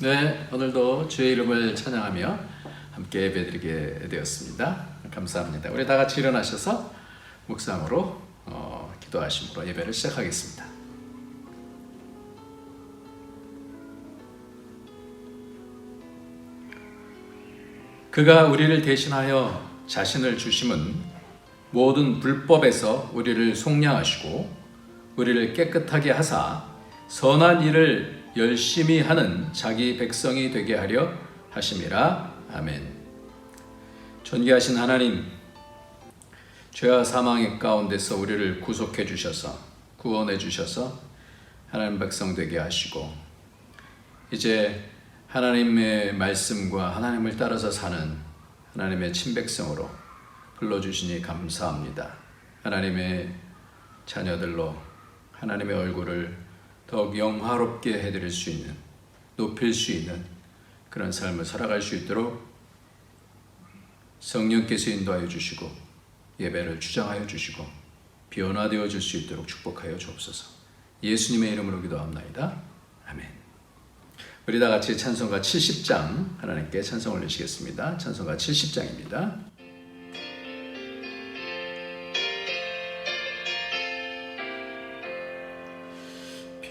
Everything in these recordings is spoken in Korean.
네, 오늘도 주의 이름을 찬양하며 함께 예배드리게 되었습니다. 감사합니다. 우리 다 같이 일어나셔서 묵상으로 기도하심으로 예배를 시작하겠습니다. 그가 우리를 대신하여 자신을 주심은 모든 불법에서 우리를 속량하시고 우리를 깨끗하게 하사 선한 일을 열심히 하는 자기 백성이 되게 하려 하심이라. 아멘. 존귀하신 하나님, 죄와 사망의 가운데서 우리를 구속해 주셔서 구원해 주셔서 하나님 백성 되게 하시고 이제 하나님의 말씀과 하나님을 따라서 사는 하나님의 친백성으로 불러주시니 감사합니다. 하나님의 자녀들로 하나님의 얼굴을 더욱 영화롭게 해드릴 수 있는, 높일 수 있는 그런 삶을 살아갈 수 있도록 성령께서 인도하여 주시고 예배를 주장하여 주시고 변화되어 줄 수 있도록 축복하여 주옵소서. 예수님의 이름으로 기도합나이다. 아멘. 우리 다 같이 찬송가 70장 하나님께 찬송 올리시겠습니다. 찬송가 70장입니다.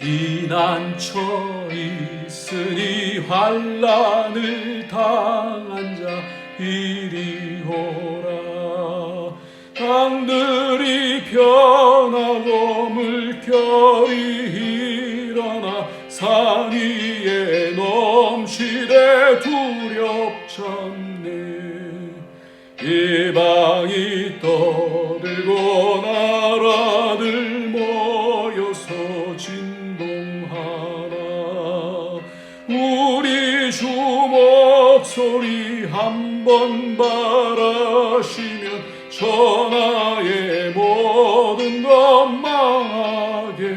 피난처 있으니 환난을 당한 자 이리 오라. 강들이 변하고 물결이 일어나 산 위에 넘치되 두렵잖네. 이방이 떠들고 나라들 모여서 우리 주 목소리 한번 바라시면 천하의 모든 것 망하겠네.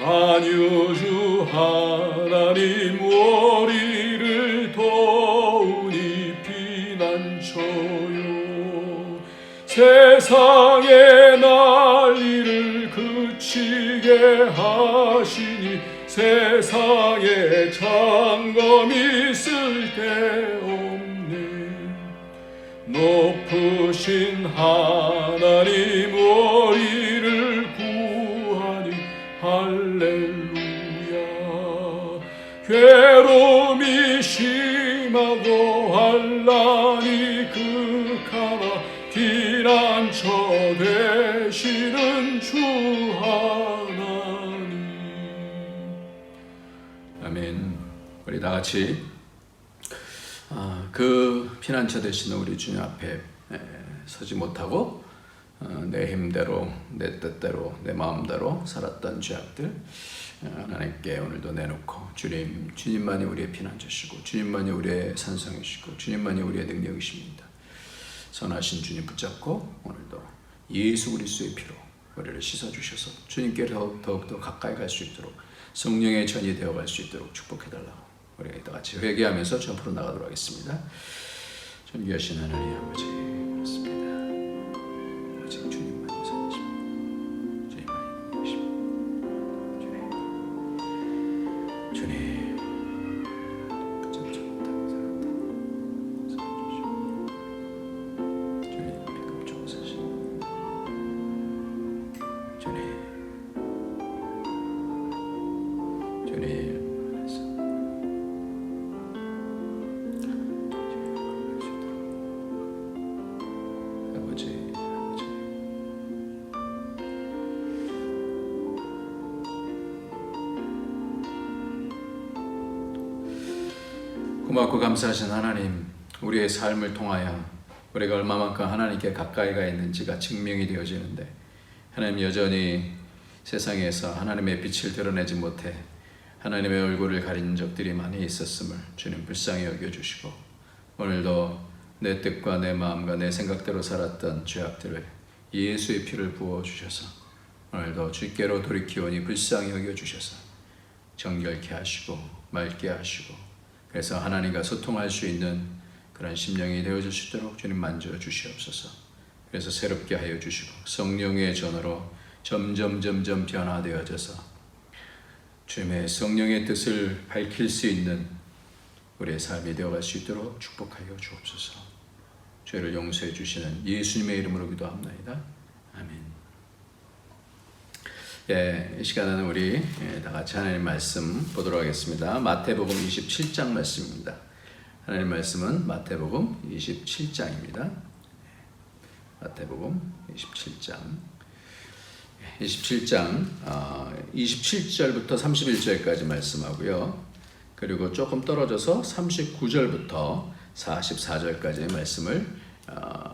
만유주 하나님 우리를 도우니 피난처요. 세상의 난리를 그치게 하시니 세상에 장검이 쓸데없네. 높으신 하나님 우리를 구하니 할렐루야. 괴로움이 심하고 환난이 극하나 피난처 되시는 주 하나님. 아멘. 우리 다 같이 그 피난처 되시는 우리 주님 앞에 서지 못하고 내 힘대로 내 뜻대로 내 마음대로 살았던 죄악들 하나님께 오늘도 내놓고 주님만이 우리의 피난처시고 주님만이 우리의 산성이시고 주님만이 우리의 능력이십니다. 선하신 주님 붙잡고 오늘도 예수 그리스도의 피로 우리를 씻어주셔서 주님께 더욱더 가까이 갈 수 있도록 성령의 전이 되어갈 수 있도록 축복해달라고 우리 다 같이 회개하면서 전프로 나가도록 하겠습니다. 존귀하신 하나님 아버지, 그렇습니다. 오직 주님만이 선하십니다. 주님만이 능력이십니다. 주님 고맙고 감사하신 하나님, 우리의 삶을 통하여 우리가 얼마만큼 하나님께 가까이 가 있는지가 증명이 되어지는데 하나님 여전히 세상에서 하나님의 빛을 드러내지 못해 하나님의 얼굴을 가린 적들이 많이 있었음을 주님 불쌍히 여겨주시고 오늘도 내 뜻과 내 마음과 내 생각대로 살았던 죄악들을 예수의 피를 부어주셔서 오늘도 주께로 돌이키오니 불쌍히 여겨주셔서 정결케 하시고 맑게 하시고 그래서 하나님과 소통할 수 있는 그런 심령이 되어줄 수 있도록 주님 만져 주시옵소서. 그래서 새롭게 하여 주시고 성령의 전으로 점점 변화되어져서 주님의 성령의 뜻을 밝힐 수 있는 우리의 삶이 되어갈 수 있도록 축복하여 주옵소서. 죄를 용서해 주시는 예수님의 이름으로 기도합나이다. 아멘. 이 시간에는 우리 다 같이 하나님 말씀 보도록 하겠습니다. 마태복음 27장 말씀입니다. 하나님 말씀은 마태복음 27장입니다. 마태복음 27장 27절부터 31절까지 말씀하고요. 그리고 조금 떨어져서 39절부터 44절까지의 말씀을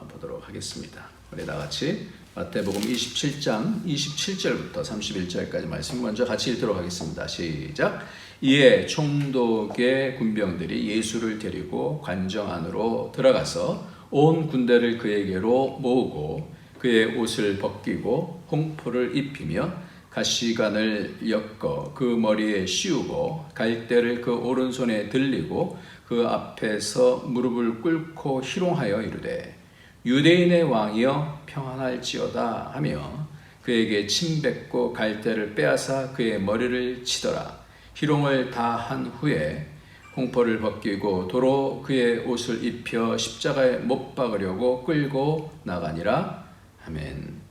보도록 하겠습니다. 우리 다 같이 마태복음 27장 27절부터 31절까지 말씀 먼저 같이 읽도록 하겠습니다. 시작. 이에 총독의 군병들이 예수를 데리고 관정 안으로 들어가서 온 군대를 그에게로 모으고 그의 옷을 벗기고 홍포를 입히며 가시관을 엮어 그 머리에 씌우고 갈대를 그 오른손에 들리고 그 앞에서 무릎을 꿇고 희롱하여 이르되 유대인의 왕이여 평안할지어다 하며 그에게 침 뱉고 갈대를 빼앗아 그의 머리를 치더라. 희롱을 다 한 후에 홍포를 벗기고 도로 그의 옷을 입혀 십자가에 못 박으려고 끌고 나가니라. 아멘.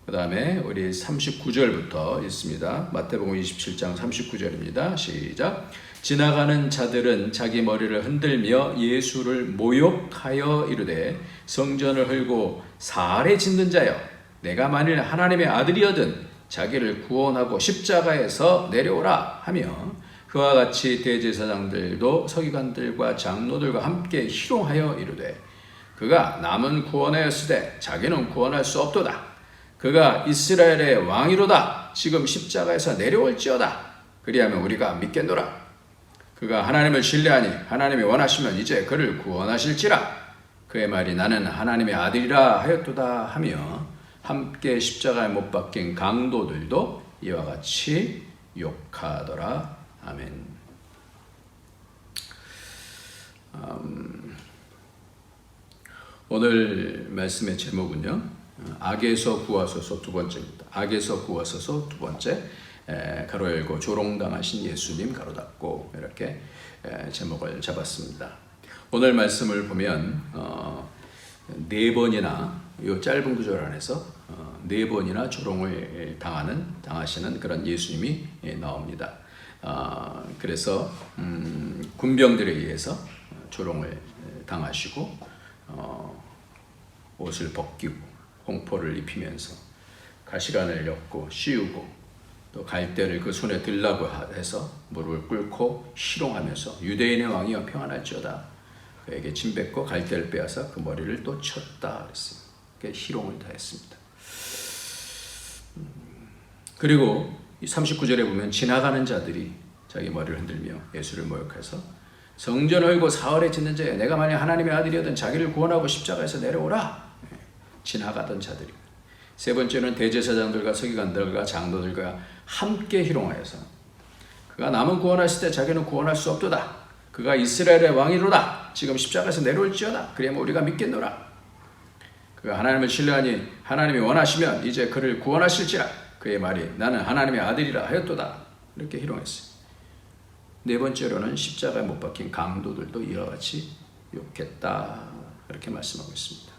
그 다음에 우리 39절부터 읽습니다. 마태복음 27장 39절입니다. 시작. 지나가는 자들은 자기 머리를 흔들며 예수를 모욕하여 이르되 성전을 헐고 사활에 짓는 자여 내가 만일 하나님의 아들이어든 자기를 구원하고 십자가에서 내려오라 하며 그와 같이 대제사장들도 서기관들과 장로들과 함께 희롱하여 이르되 그가 남은 구원하였으되 자기는 구원할 수 없도다. 그가 이스라엘의 왕이로다. 지금 십자가에서 내려올지어다. 그리하면 우리가 믿겠노라. 그가 하나님을 신뢰하니 하나님이 원하시면 이제 그를 구원하실지라. 그의 말이 나는 하나님의 아들이라 하였도다 하며 함께 십자가에 못 박힌 강도들도 이와 같이 욕하더라. 아멘. 오늘 말씀의 제목은요. 악에서 구하소서 두 번째입니다. 악에서 구하소서 두 번째. 가로 열고 조롱당하신 예수님 가로 닫고 이렇게 제목을 잡았습니다. 오늘 말씀을 보면 네 번이나 이 짧은 구절 안에서 네 번이나 조롱을 당하시는 그런 예수님이 나옵니다. 그래서 군병들에 의해서 조롱을 당하시고 옷을 벗기고 홍포를 입히면서 가시관을 엮고 씌우고 또 갈대를 그 손에 들라고 해서 무릎을 꿇고 희롱하면서 유대인의 왕이여 평안할지어다. 그에게 침 뱉고 갈대를 빼앗아 그 머리를 또 쳤다 그랬어요. 희롱을 다했습니다. 그리고 39절에 보면 지나가는 자들이 자기 머리를 흔들며 예수를 모욕해서 성전을 헐고 사활에 짓는 자여 내가 만약 하나님의 아들이어든 자기를 구원하고 십자가에서 내려오라. 지나가던 자들이. 세 번째는 대제사장들과 서기관들과 장로들과 함께 희롱하여서 그가 남은 구원하실 때 자기는 구원할 수 없도다. 그가 이스라엘의 왕이로다. 지금 십자가에서 내려올지어다. 그리하면 우리가 믿겠노라. 그가 하나님을 신뢰하니 하나님이 원하시면 이제 그를 구원하실지라. 그의 말이 나는 하나님의 아들이라 하였도다. 이렇게 희롱했어요. 네 번째로는 십자가에 못 박힌 강도들도 이와 같이 욕했다. 이렇게 말씀하고 있습니다.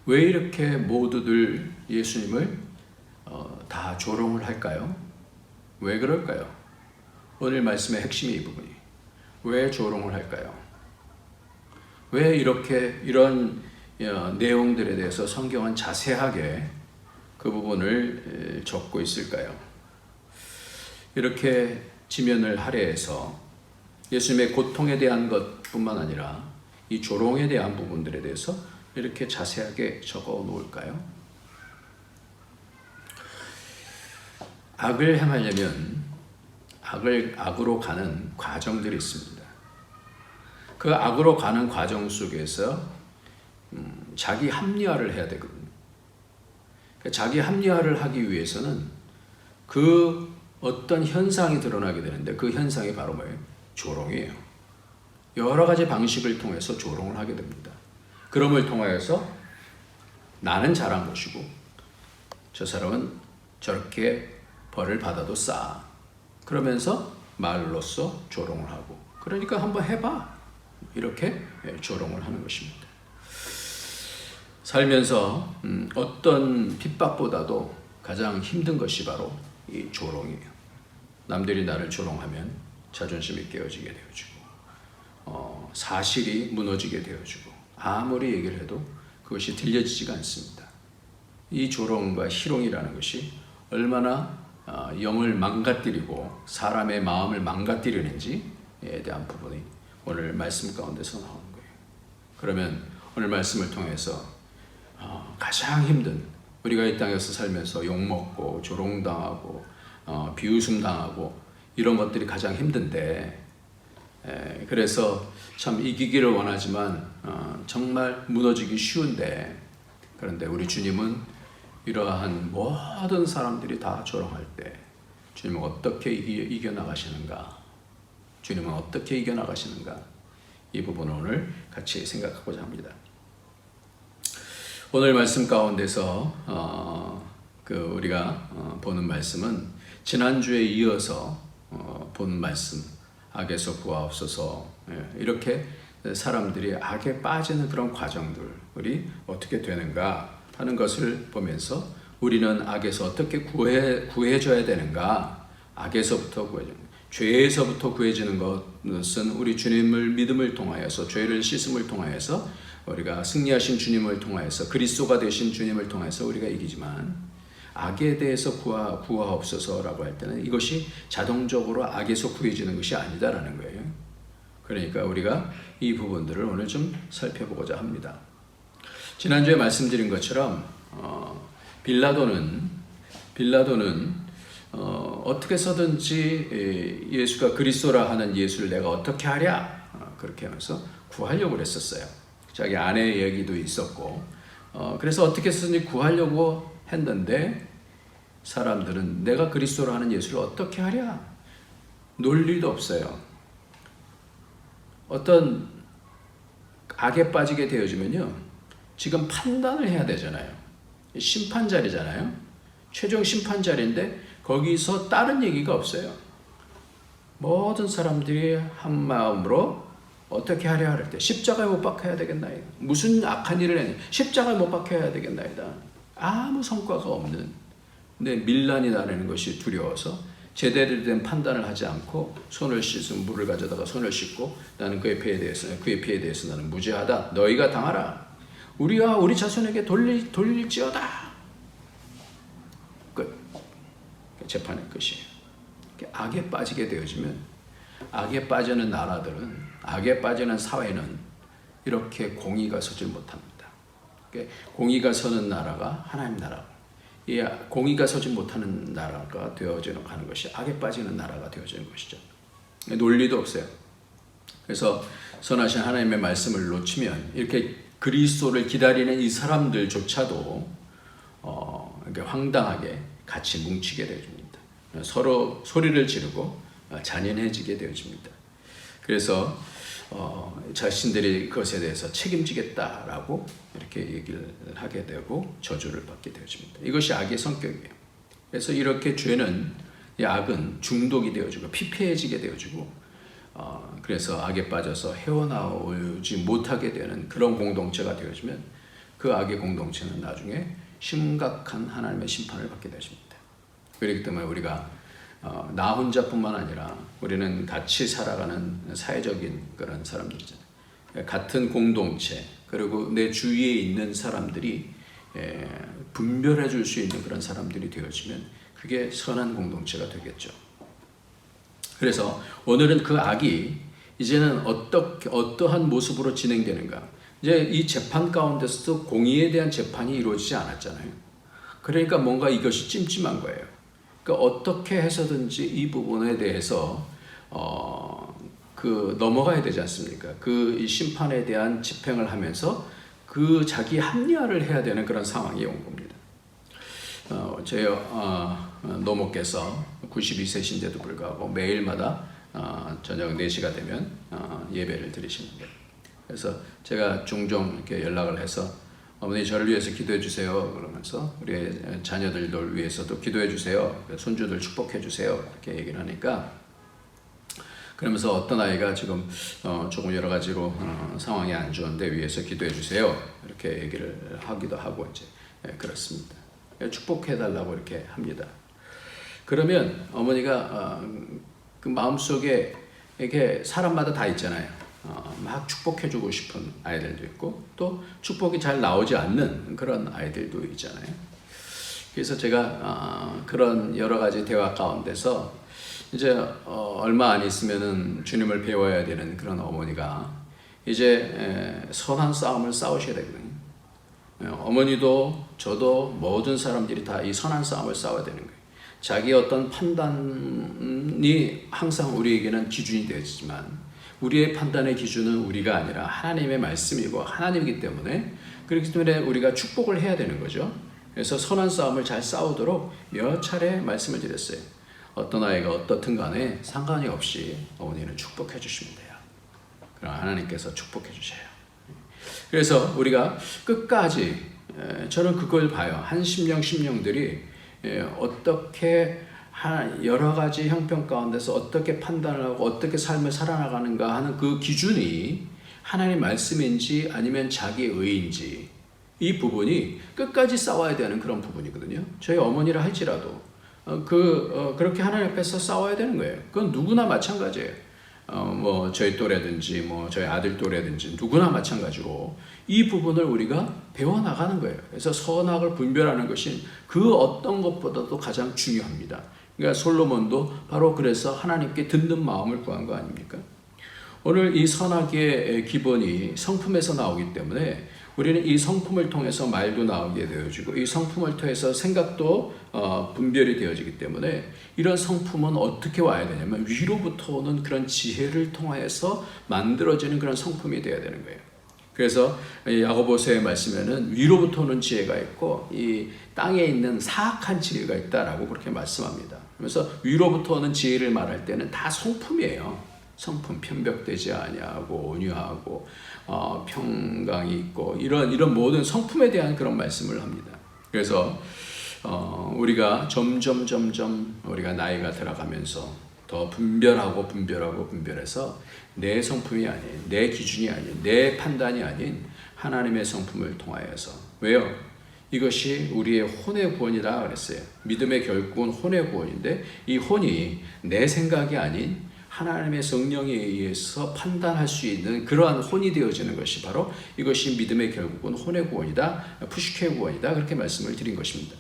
왜 이렇게 모두들 예수님을 다 조롱을 할까요? 왜 그럴까요? 오늘 말씀의 핵심이 이 부분이. 왜 조롱을 할까요? 왜 이렇게 이런 내용들에 대해서 성경은 자세하게 그 부분을 적고 있을까요? 이렇게 지면을 할애해서 예수님의 고통에 대한 것뿐만 아니라 이 조롱에 대한 부분들에 대해서 이렇게 자세하게 적어 놓을까요? 악을 행하려면 악으로 가는 과정들이 있습니다. 그 악으로 가는 과정 속에서 자기 합리화를 해야 되거든요. 자기 합리화를 하기 위해서는 그 어떤 현상이 드러나게 되는데 그 현상이 바로 뭐예요? 조롱이에요. 여러 가지 방식을 통해서 조롱을 하게 됩니다. 그럼을 통하여서 나는 잘한 것이고 저 사람은 저렇게 벌을 받아도 싸. 그러면서 말로써 조롱을 하고, 그러니까 한번 해봐, 이렇게 조롱을 하는 것입니다. 살면서 어떤 핍박보다도 가장 힘든 것이 바로 이 조롱이에요. 남들이 나를 조롱하면 자존심이 깨어지게 되어지고, 사실이 무너지게 되어지고, 아무리 얘기를 해도 그것이 들려지지가 않습니다. 이 조롱과 희롱이라는 것이 얼마나 영을 망가뜨리고 사람의 마음을 망가뜨리는지에 대한 부분이 오늘 말씀 가운데서 나오는 거예요. 그러면 오늘 말씀을 통해서 가장 힘든, 우리가 이 땅에서 살면서 욕먹고 조롱당하고 비웃음 당하고 이런 것들이 가장 힘든데, 그래서 참 이기기를 원하지만 정말 무너지기 쉬운데, 그런데 우리 주님은 이러한 모든 사람들이 다 조롱할 때 주님은 어떻게 이겨나가시는가, 주님은 어떻게 이겨나가시는가, 이 부분을 오늘 같이 생각하고자 합니다. 오늘 말씀 가운데서 우리가 보는 말씀은 지난주에 이어서 보는 말씀, 악에서 구하옵소서, 이렇게 사람들이 악에 빠지는 그런 과정들이 어떻게 되는가 하는 것을 보면서 우리는 악에서 어떻게 구해져야 되는가, 악에서부터 죄에서부터 구해지는 것은 우리 주님을 믿음을 통하여서, 죄를 씻음을 통하여서, 우리가 승리하신 주님을 통하여서, 그리스도가 되신 주님을 통해서 우리가 이기지만, 악에 대해서 구하옵소서라고 할 때는 이것이 자동적으로 악에서 구해지는 것이 아니다라는 거예요. 그러니까 우리가 이 부분들을 오늘 좀 살펴보고자 합니다. 지난주에 말씀드린 것처럼 빌라도는 어떻게 서든지 예수가 그리스도라 하는 예수를 내가 어떻게 하랴, 그렇게 하면서 구하려고 했었어요. 자기 아내의 얘기도 있었고, 그래서 어떻게 서든지 구하려고 했는데, 사람들은 내가 그리스도라 하는 예수를 어떻게 하랴, 논리도 없어요. 어떤 악에 빠지게 되어지면요, 지금 판단을 해야 되잖아요. 심판 자리잖아요. 최종 심판 자리인데 거기서 다른 얘기가 없어요. 모든 사람들이 한 마음으로 어떻게 하려 할 때 십자가에 못 박혀야 되겠나이다. 무슨 악한 일을 했니? 십자가에 못 박혀야 되겠나이다. 아무 성과가 없는, 근데 밀란이 나는 것이 두려워서 제대로 된 판단을 하지 않고 손을 씻은 물을 가져다가 손을 씻고, 나는 그의 피해에 대해서 나는 무죄하다. 너희가 당하라. 우리가 우리 자손에게 돌릴지어다. 끝. 재판의 끝이에요. 악에 빠지게 되어지면, 악에 빠지는 나라들은, 악에 빠지는 사회는 이렇게 공의가 서질 못합니다. 공의가 서는 나라가 하나님 나라고, 이 공의가 서지 못하는 나라가 되어지는 가는 것이 악에 빠지는 나라가 되어지는 것이죠. 논리도 없어요. 그래서 선하신 하나님의 말씀을 놓치면 이렇게 그리스도를 기다리는 이 사람들조차도 황당하게 같이 뭉치게 되어집니다. 서로 소리를 지르고 잔인해지게 되어집니다. 이래서 자신들이 그것에 대해서 책임지겠다라고 이렇게 얘기를 하게 되고 저주를 받게 되어집니다. 이것이 악의 성격이에요. 그래서 이렇게 죄는, 이 악은 중독이 되어지고 피폐해지게 되어지고, 그래서 악에 빠져서 헤어나오지 못하게 되는 그런 공동체가 되어지면, 그 악의 공동체는 나중에 심각한 하나님의 심판을 받게 되십니다. 그렇기 때문에 우리가 나 혼자뿐만 아니라 우리는 같이 살아가는 사회적인 그런 사람들이잖아요. 같은 공동체, 그리고 내 주위에 있는 사람들이 분별해 줄 수 있는 그런 사람들이 되어지면 그게 선한 공동체가 되겠죠. 그래서 오늘은 그 악이 이제는 어떠한 모습으로 진행되는가. 이제 이 재판 가운데서도 공의에 대한 재판이 이루어지지 않았잖아요. 그러니까 뭔가 이것이 찜찜한 거예요. 그러니까 어떻게 해서든지 이 부분에 대해서 넘어가야 되지 않습니까? 그 심판에 대한 집행을 하면서 그 자기 합리화를 해야 되는 그런 상황이 온 겁니다. 저희 노모께서 92세신데도 불구하고 매일마다 저녁 4시가 되면 예배를 드리시는데, 그래서 제가 종종 이렇게 연락을 해서 어머니 저를 위해서 기도해 주세요. 그러면서 우리 자녀들을 위해서도 기도해 주세요. 손주들 축복해 주세요. 이렇게 얘기를 하니까 그러면서 어떤 아이가 지금 조금 여러 가지로 상황이 안 좋은데 위해서 기도해 주세요. 이렇게 얘기를 하기도 하고 이제 그렇습니다. 축복해 달라고 이렇게 합니다. 그러면 어머니가 그 마음속에 이렇게 사람마다 다 있잖아요. 막 축복해주고 싶은 아이들도 있고 또 축복이 잘 나오지 않는 그런 아이들도 있잖아요. 그래서 제가 그런 여러 가지 대화 가운데서 이제 얼마 안 있으면은 주님을 배워야 되는 그런 어머니가 이제 선한 싸움을 싸우셔야 되거든요. 어머니도 저도 모든 사람들이 다 이 선한 싸움을 싸워야 되는 거예요. 자기 어떤 판단이 항상 우리에게는 기준이 되지만 우리의 판단의 기준은 우리가 아니라 하나님의 말씀이고 하나님이기 때문에 그렇기 때문에 우리가 축복을 해야 되는 거죠. 그래서 선한 싸움을 잘 싸우도록 몇 차례 말씀을 드렸어요. 어떤 아이가 어떻든 간에 상관이 없이 어머니는 축복해 주시면 돼요. 그럼 하나님께서 축복해 주셔요. 그래서 우리가 끝까지 저는 그걸 봐요. 한 심령들이 어떻게 여러 가지 형편 가운데서 어떻게 판단을 하고 어떻게 삶을 살아나가는가 하는 그 기준이 하나님 말씀인지 아니면 자기 의인지 이 부분이 끝까지 싸워야 되는 그런 부분이거든요. 저희 어머니라 할지라도 그렇게 하나님 앞에서 싸워야 되는 거예요. 그건 누구나 마찬가지예요. 뭐 저희 또래든지 뭐 저희 아들 또래든지 누구나 마찬가지로 이 부분을 우리가 배워나가는 거예요. 그래서 선악을 분별하는 것이 그 어떤 것보다도 가장 중요합니다. 그러니까 솔로몬도 바로 그래서 하나님께 듣는 마음을 구한 거 아닙니까? 오늘 이 선악의 기본이 성품에서 나오기 때문에 우리는 이 성품을 통해서 말도 나오게 되어지고 이 성품을 통해서 생각도 분별이 되어지기 때문에 이런 성품은 어떻게 와야 되냐면 위로부터 오는 그런 지혜를 통해서 만들어지는 그런 성품이 되어야 되는 거예요. 그래서 야고보서의 말씀에는 위로부터 오는 지혜가 있고 이 땅에 있는 사악한 지혜가 있다라고 그렇게 말씀합니다. 그래서 위로부터 오는 지혜를 말할 때는 다 성품이에요. 성품, 편벽되지 아니하고 온유하고 평강이 있고 이런 모든 성품에 대한 그런 말씀을 합니다. 그래서 우리가 점점 우리가 나이가 들어가면서 더 분별해서 내 성품이 아닌, 내 기준이 아닌, 내 판단이 아닌 하나님의 성품을 통하여서 왜요? 이것이 우리의 혼의 구원이라 그랬어요. 믿음의 결국은 혼의 구원인데 이 혼이 내 생각이 아닌 하나님의 성령에 의해서 판단할 수 있는 그러한 혼이 되어지는 것이 바로 이것이 믿음의 결국은 혼의 구원이다, 푸시케의 구원이다 그렇게 말씀을 드린 것입니다.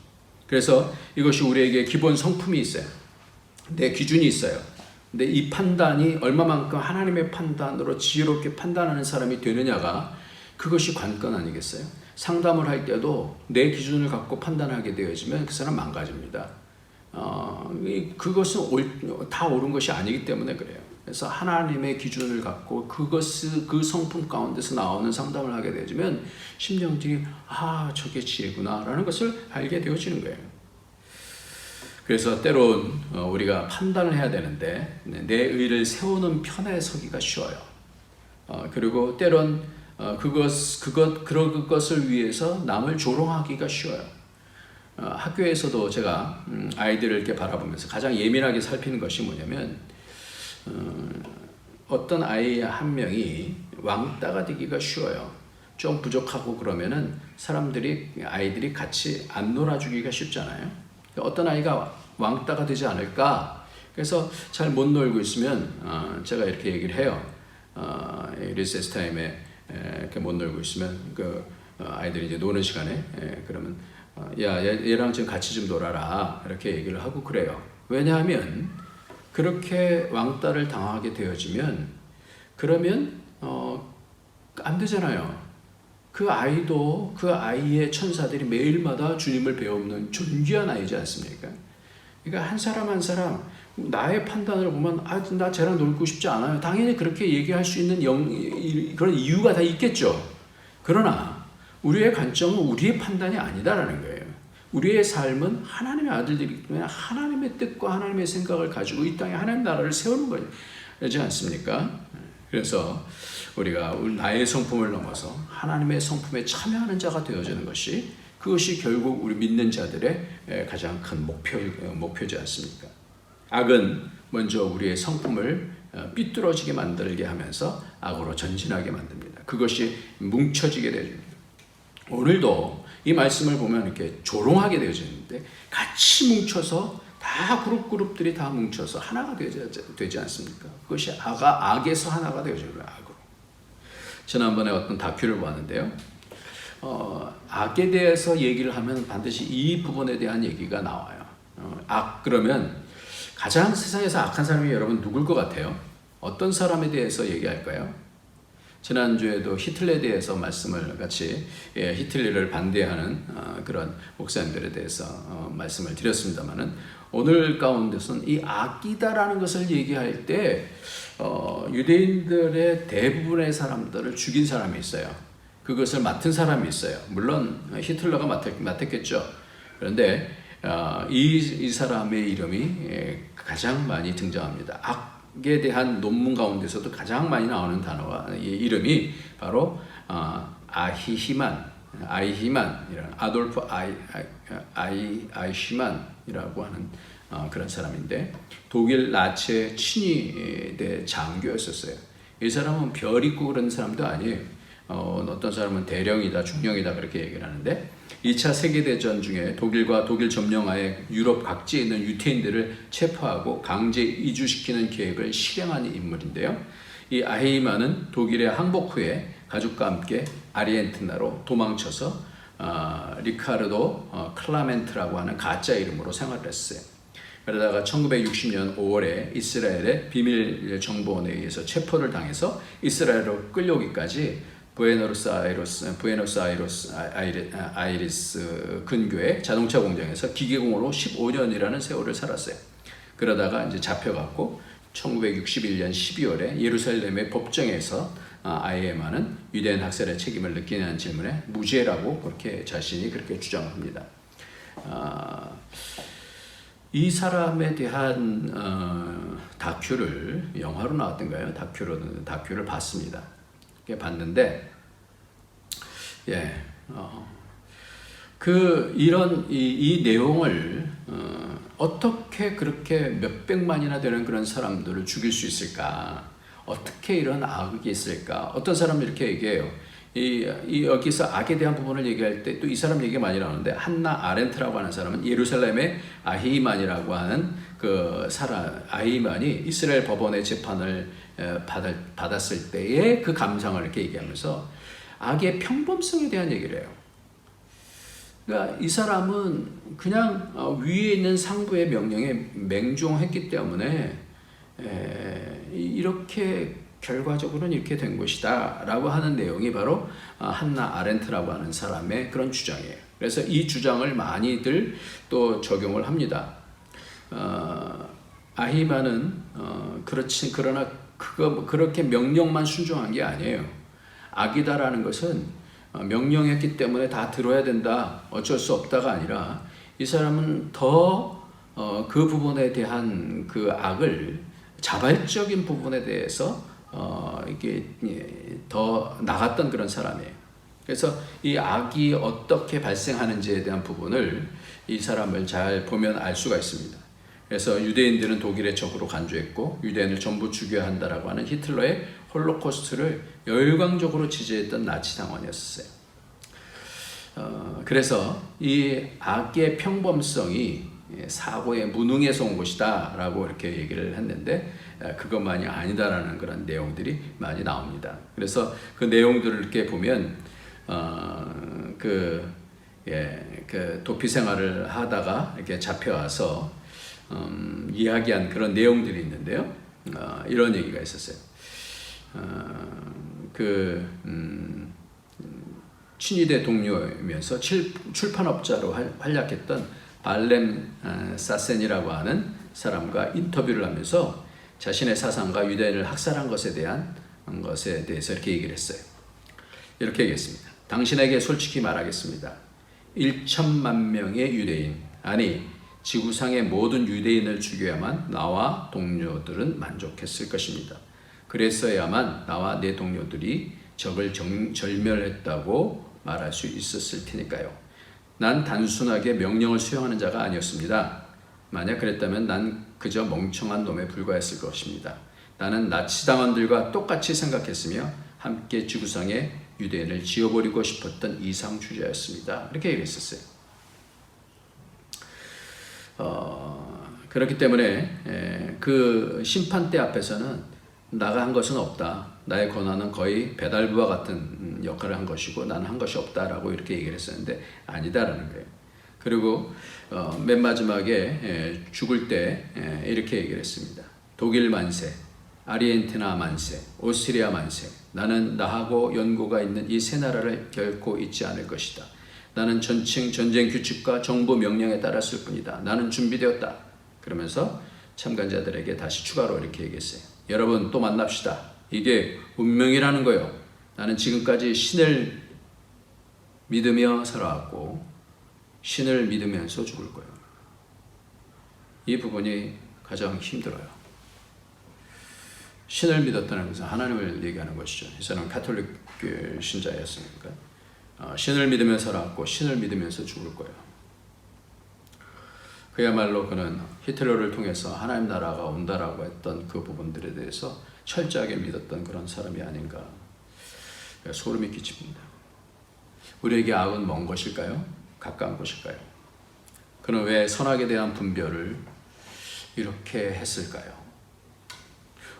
그래서 이것이 우리에게 기본 성품이 있어요. 내 기준이 있어요. 근데 이 판단이 얼마만큼 하나님의 판단으로 지혜롭게 판단하는 사람이 되느냐가 그것이 관건 아니겠어요? 상담을 할 때도 내 기준을 갖고 판단하게 되어지면 그 사람 망가집니다. 그것은 다 옳은 것이 아니기 때문에 그래요. 그래서 하나님의 기준을 갖고 그 성품 가운데서 나오는 상담을 하게 되어지면 심령들이 저게 지혜구나 라는 것을 알게 되어지는 거예요. 그래서 때론 우리가 판단을 해야 되는데 내 의를 세우는 편에 서기가 쉬워요. 그리고 때론 그것을 위해서 남을 조롱하기가 쉬워요. 학교에서도 제가 아이들을 이렇게 바라보면서 가장 예민하게 살피는 것이 뭐냐면 어떤 아이 한 명이 왕따가 되기가 쉬워요. 좀 부족하고 그러면은 아이들이 같이 안 놀아주기가 쉽잖아요. 어떤 아이가 왕따가 되지 않을까? 그래서 잘 못 놀고 있으면 제가 이렇게 얘기를 해요. 리세스 타임에 이렇게 못 놀고 있으면 아이들이 이제 노는 시간에 그러면 얘랑 좀 같이 좀 놀아라 이렇게 얘기를 하고 그래요. 왜냐하면 그렇게 왕따를 당하게 되어지면 그러면 안 되잖아요. 그 아이도 그 아이의 천사들이 매일마다 주님을 배우는 존귀한 아이지 않습니까? 그러니까 한 사람 나의 판단을 보면 나 쟤랑 놀고 싶지 않아요. 당연히 그렇게 얘기할 수 있는 그런 이유가 다 있겠죠. 그러나 우리의 관점은 우리의 판단이 아니다라는 거예요. 우리의 삶은 하나님의 아들들이기 때문에 하나님의 뜻과 하나님의 생각을 가지고 이 땅에 하나님 나라를 세우는 거지 않습니까? 그래서 우리가 나의 성품을 넘어서 하나님의 성품에 참여하는 자가 되어지는 것이, 그것이 결국 우리 믿는 자들의 가장 큰 목표지 않습니까? 악은 먼저 우리의 성품을 삐뚤어지게 만들게 하면서 악으로 전진하게 만듭니다. 그것이 뭉쳐지게 되어집니다. 오늘도 이 말씀을 보면 이렇게 조롱하게 되어지는데, 같이 뭉쳐서 다 그룹들이 다 뭉쳐서 하나가 되지 않습니까? 그것이 악에서 하나가 되어지는 거예요. 악으로. 지난번에 어떤 다큐를 봤는데요. 악에 대해서 얘기를 하면 반드시 이 부분에 대한 얘기가 나와요. 악 그러면 가장 세상에서 악한 사람이 여러분 누굴 것 같아요? 어떤 사람에 대해서 얘기할까요? 지난주에도 히틀러에 대해서 말씀을 같이, 히틀러를 반대하는 그런 목사님들에 대해서 말씀을 드렸습니다만은, 오늘 가운데서는 이 악이다라는 것을 얘기할 때 유대인들의 대부분의 사람들을 죽인 사람이 있어요. 그것을 맡은 사람이 있어요. 물론 히틀러가 맡았겠죠. 그런데 이 사람의 이름이 가장 많이 등장합니다. 악에 대한 논문 가운데서도 가장 많이 나오는 단어가, 이 이름이 바로 아이히만이라는, 아돌프 아이히만이라고 하는 그런 사람인데, 독일 나치 친위대 장교였었어요. 이 사람은 별 있고 그런 사람도 아니에요. 어떤 사람은 대령이다, 중령이다 그렇게 얘기를 하는데, 2차 세계대전 중에 독일과 독일 점령하에 유럽 각지에 있는 유태인들을 체포하고 강제 이주시키는 계획을 실행한 인물인데요. 이 아히만은 독일에 항복 후에 가족과 함께 아르헨티나로 도망쳐서 리카르도 클라멘트라고 하는 가짜 이름으로 생활을 했어요. 그러다가 1960년 5월에 이스라엘의 비밀 정보원에 의해서 체포를 당해서 이스라엘로 끌려오기까지 부에노스 아이레스 근교의 자동차 공장에서 기계공으로 15년이라는 세월을 살았어요. 그러다가 이제 잡혀갔고 1961년 12월에 예루살렘의 법정에서 아이에만은 유대인 학살의 책임을 느끼냐는 질문에 무죄라고 그렇게 자신이 그렇게 주장합니다. 이 사람에 대한 다큐를 영화로 나왔던가요? 다큐를 봤습니다. 봤는데, 이 내용을 어떻게 그렇게 몇백만이나 되는 그런 사람들을 죽일 수 있을까? 어떻게 이런 악이 있을까? 어떤 사람은 이렇게 얘기해요. 여기서 악에 대한 부분을 얘기할 때 또 이 사람 얘기가 많이 나오는데, 한나 아렌트라고 하는 사람은 예루살렘의 아히만이라고 하는 그 사람, 아히만이 이스라엘 법원의 재판을 받았을 때의 그 감상을 이렇게 얘기하면서 악의 평범성에 대한 얘기를 해요. 그러니까 이 사람은 그냥 위에 있는 상부의 명령에 맹종했기 때문에 이렇게 결과적으로는 이렇게 된 것이다 라고 하는 내용이 바로 한나 아렌트라고 하는 사람의 그런 주장이에요. 그래서 이 주장을 많이들 또 적용을 합니다. 아히만은 그러나 그렇게 명령만 순종한 게 아니에요. 악이다라는 것은 명령했기 때문에 다 들어야 된다, 어쩔 수 없다가 아니라, 이 사람은 더 그 부분에 대한 그 악을, 자발적인 부분에 대해서 이게 더 나갔던 그런 사람이에요. 그래서 이 악이 어떻게 발생하는지에 대한 부분을 이 사람을 잘 보면 알 수가 있습니다. 그래서 유대인들은 독일의 적으로 간주했고 유대인을 전부 죽여야 한다라고 하는 히틀러의 홀로코스트를 열광적으로 지지했던 나치 당원이었어요. 그래서 이 악의 평범성이 사고의 무능에서 온 것이다 라고 이렇게 얘기를 했는데, 그것만이 아니다라는 그런 내용들이 많이 나옵니다. 그래서 그 내용들을 이렇게 보면 그 도피 생활을 하다가 이렇게 잡혀와서 이야기한 그런 내용들이 있는데요. 이런 얘기가 있었어요. 친위대 동료이면서 출판업자로 활약했던 발렘 사센이라고 하는 사람과 인터뷰를 하면서 자신의 사상과 유대인을 학살한 것에 대해서 이렇게 얘기를 했어요. 이렇게 얘기했습니다. 당신에게 솔직히 말하겠습니다. 1천만 명의 유대인, 아니 지구상의 모든 유대인을 죽여야만 나와 동료들은 만족했을 것입니다. 그랬어야만 나와 내 동료들이 적을 절멸했다고 말할 수 있었을 테니까요. 난 단순하게 명령을 수행하는 자가 아니었습니다. 만약 그랬다면 난 그저 멍청한 놈에 불과했을 것입니다. 나는 나치당원들과 똑같이 생각했으며 함께 지구상에 유대인을 지워버리고 싶었던 이상주의자였습니다. 이렇게 얘기했었어요. 그렇기 때문에 그 심판대 앞에서는 나가 한 것은 없다. 나의 권한은 거의 배달부와 같은 역할을 한 것이고 나는 한 것이 없다라고 이렇게 얘기를 했었는데 아니다라는 거예요. 그리고 맨 마지막에 죽을 때 이렇게 얘기를 했습니다. 독일 만세, 아르헨티나 만세, 오스트리아 만세. 나는 나하고 연고가 있는 이 세 나라를 결코 잊지 않을 것이다. 나는 전쟁 규칙과 정부 명령에 따랐을 뿐이다. 나는 준비되었다. 그러면서 참관자들에게 다시 추가로 이렇게 얘기했어요. 여러분 또 만납시다. 이게 운명이라는 거예요. 나는 지금까지 신을 믿으며 살아왔고 신을 믿으면서 죽을 거예요. 이 부분이 가장 힘들어요. 신을 믿었다는 것은 하나님을 얘기하는 것이죠. 이 사람은 가톨릭 신자였으니까 신을 믿으며 살아왔고 신을 믿으면서 죽을 거예요. 그야말로 그는 히틀러를 통해서 하나님 나라가 온다라고 했던 그 부분들에 대해서 철저하게 믿었던 그런 사람이 아닌가 소름이 끼칩니다. 우리에게 악은 먼 것일까요? 가까운 것일까요? 그는 왜 선악에 대한 분별을 이렇게 했을까요?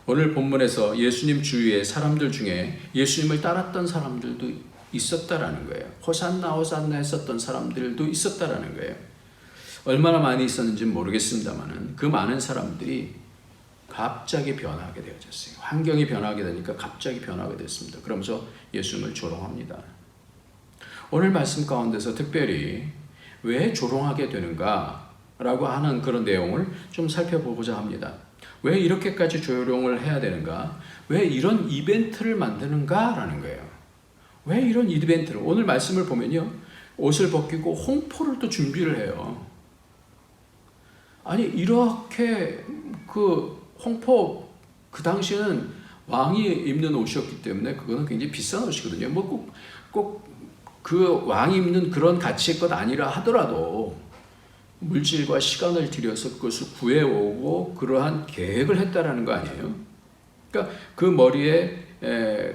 오늘 본문에서 예수님 주위의 사람들 중에 예수님을 따랐던 사람들도 있었다라는 거예요. 호산나 호산나 했었던 사람들도 있었다라는 거예요. 얼마나 많이 있었는지는 모르겠습니다만 그 많은 사람들이 갑자기 변하게 되어졌어요. 환경이 변하게 되니까 갑자기 변하게 됐습니다. 그러면서 예수님을 조롱합니다. 오늘 말씀 가운데서 특별히 왜 조롱하게 되는가 라고 하는 그런 내용을 좀 살펴보고자 합니다. 왜 이렇게까지 조롱을 해야 되는가? 왜 이런 이벤트를 만드는가? 라는 거예요. 왜 이런 이벤트를? 오늘 말씀을 보면요. 옷을 벗기고 홍포를 또 준비를 해요. 아니 이렇게 그 홍포 그 당시에는 왕이 입는 옷이었기 때문에 그거는 굉장히 비싼 옷이거든요. 뭐 꼭 그 왕이 입는 그런 가치의 것 아니라 하더라도 물질과 시간을 들여서 그것을 구해오고 그러한 계획을 했다라는 거 아니에요? 그러니까 그 머리에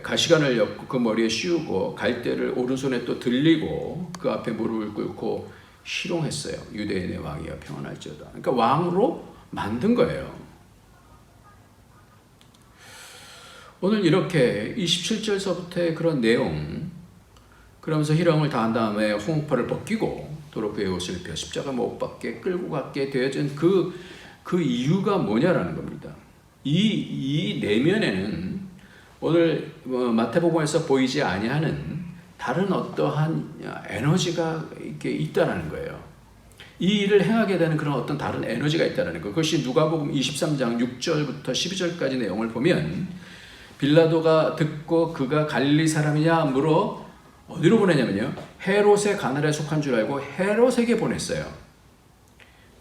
가시관을 엮고 그 머리에 씌우고 갈대를 오른손에 또 들리고 그 앞에 무릎을 꿇고 희롱했어요. 유대인의 왕이여 평안할지어다. 그러니까 왕으로 만든 거예요. 오늘 이렇게 27절서부터의 그런 내용 그러면서 희롱을 다한 다음에 홍포를 벗기고 도로 그의 옷을 입혀 십자가 못 박게 끌고 갔게 되어진 그 이유가 뭐냐라는 겁니다. 이 내면에는 오늘 마태복음에서 보이지 아니하는 다른 어떠한 에너지가 이렇게 있다라는 거예요. 이 일을 행하게 되는 그런 어떤 다른 에너지가 있다라는 거. 그것이 누가복음 23장 6절부터 12절까지 내용을 보면 빌라도가 듣고 그가 갈릴리 사람이냐 물어 어디로 보내냐면요. 헤롯의 가나라에 속한 줄 알고 헤롯에게 보냈어요.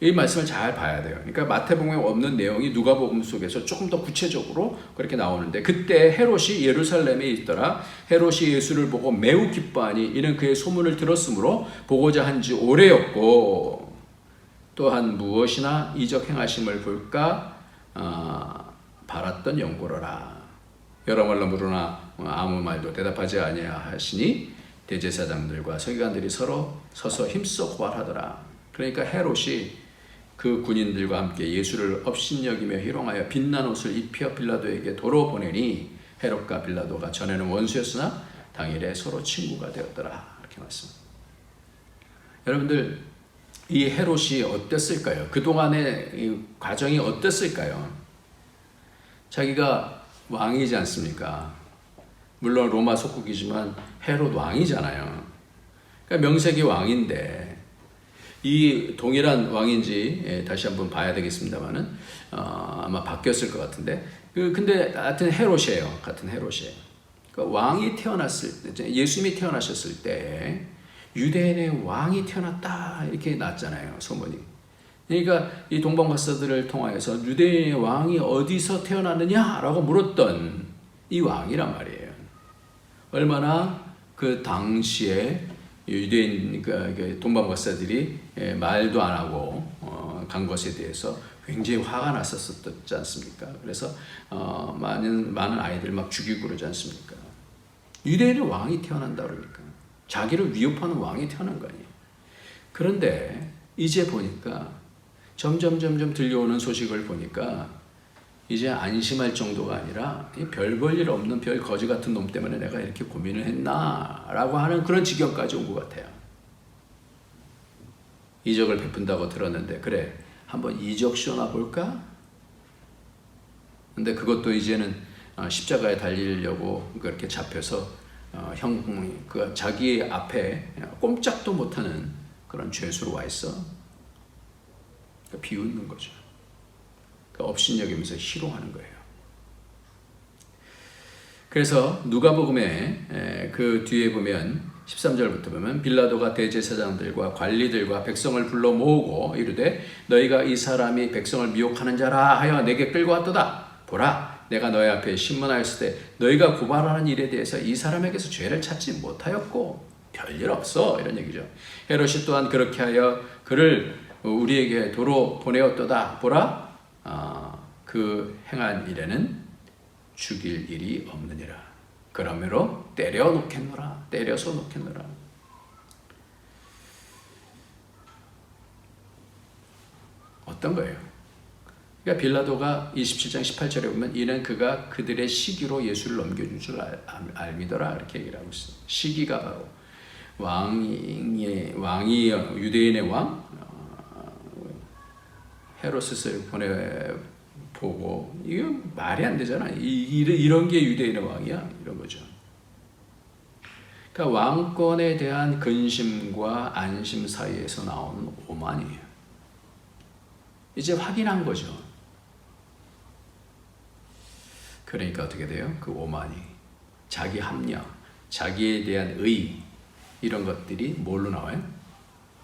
이 말씀을 잘 봐야 돼요. 그러니까 마태복음에 없는 내용이 누가복음 속에서 조금 더 구체적으로 그렇게 나오는데 그때 헤롯이 예루살렘에 있더라. 헤롯이 예수를 보고 매우 기뻐하니 이는 그의 소문을 들었으므로 보고자 한 지 오래였고 또한 무엇이나 이적 행하심을 볼까 바랐던 연고로라. 여러 말로 물으나 아무 말도 대답하지 아니하시니 대제사장들과 서기관들이 서로 서서 힘써 고발하더라. 그러니까 헤롯이 그 군인들과 함께 예수를 업신여기며 희롱하여 빛난 옷을 입혀 빌라도에게 도로 보내니 헤롯과 빌라도가 전에는 원수였으나 당일에 서로 친구가 되었더라. 이렇게 말씀합니다. 여러분들 이 헤롯이 어땠을까요? 그동안의 이 과정이 어땠을까요? 자기가 왕이지 않습니까? 물론 로마 속국이지만 헤롯 왕이잖아요. 그러니까 명색이 왕인데 이 동일한 왕인지 다시 한번 봐야 되겠습니다만은 아마 바뀌었을 것 같은데 근데 같은 헤롯이에요. 같은 헤롯이에요. 그러니까 왕이 태어났을 때 예수님이 태어나셨을 때 유대인의 왕이 태어났다 이렇게 났잖아요. 소문이. 그러니까 이 동방박사들을 통하여서 유대인의 왕이 어디서 태어났느냐라고 물었던 이 왕이란 말이에요. 얼마나 그 당시에 유대인 그 동방박사들이 말도 안 하고 간 것에 대해서 굉장히 화가 났었었지 않습니까? 그래서 많은 아이들 막 죽이고 그러지 않습니까? 유대인의 왕이 태어난다 그러니까 자기를 위협하는 왕이 태어난 거 아니에요. 그런데 이제 보니까 점점 들려오는 소식을 보니까 이제 안심할 정도가 아니라 별 볼 일 없는 별 거지 같은 놈 때문에 내가 이렇게 고민을 했나 라고 하는 그런 지경까지 온 것 같아요. 이적을 베푼다고 들었는데 그래 한번 이적 시원해 볼까? 근데 그것도 이제는 십자가에 달리려고 그렇게 잡혀서 그 자기 앞에 꼼짝도 못하는 그런 죄수로 와 있어. 그러니까 비웃는 거죠. 그러니까 업신여기면서 희롱하는 거예요. 그래서 누가복음에 그 뒤에 보면 13절부터 보면 빌라도가 대제사장들과 관리들과 백성을 불러 모으고 이르되 너희가 이 사람이 백성을 미혹하는 자라 하여 내게 끌고 왔도다. 보라 내가 너희 앞에 신문하였을 때 너희가 고발하는 일에 대해서 이 사람에게서 죄를 찾지 못하였고 별일 없어 이런 얘기죠. 헤롯이 또한 그렇게 하여 그를 우리에게 도로 보내었도다. 보라 그 행한 일에는 죽일 일이 없느니라. 그러므로 때려서 놓겠노라. 어떤 거예요? 그러니까 빌라도가 27장 18절에 보면 이는 그가 그들의 시기로 예수를 넘겨줄 줄 알미더라 이렇게 얘기를 하고 있어요. 시기가 바로 왕이 유대인의 왕 헤롯을 보고 이거 말이 안 되잖아. 이런 게 유대인의 왕이야 이런 거죠. 그러니까 왕권에 대한 근심과 안심 사이에서 나오는 오만이에요. 이제 확인한 거죠. 그러니까 어떻게 돼요? 그 오만이 자기 합리화, 자기에 대한 의 이런 것들이 뭘로 나와요?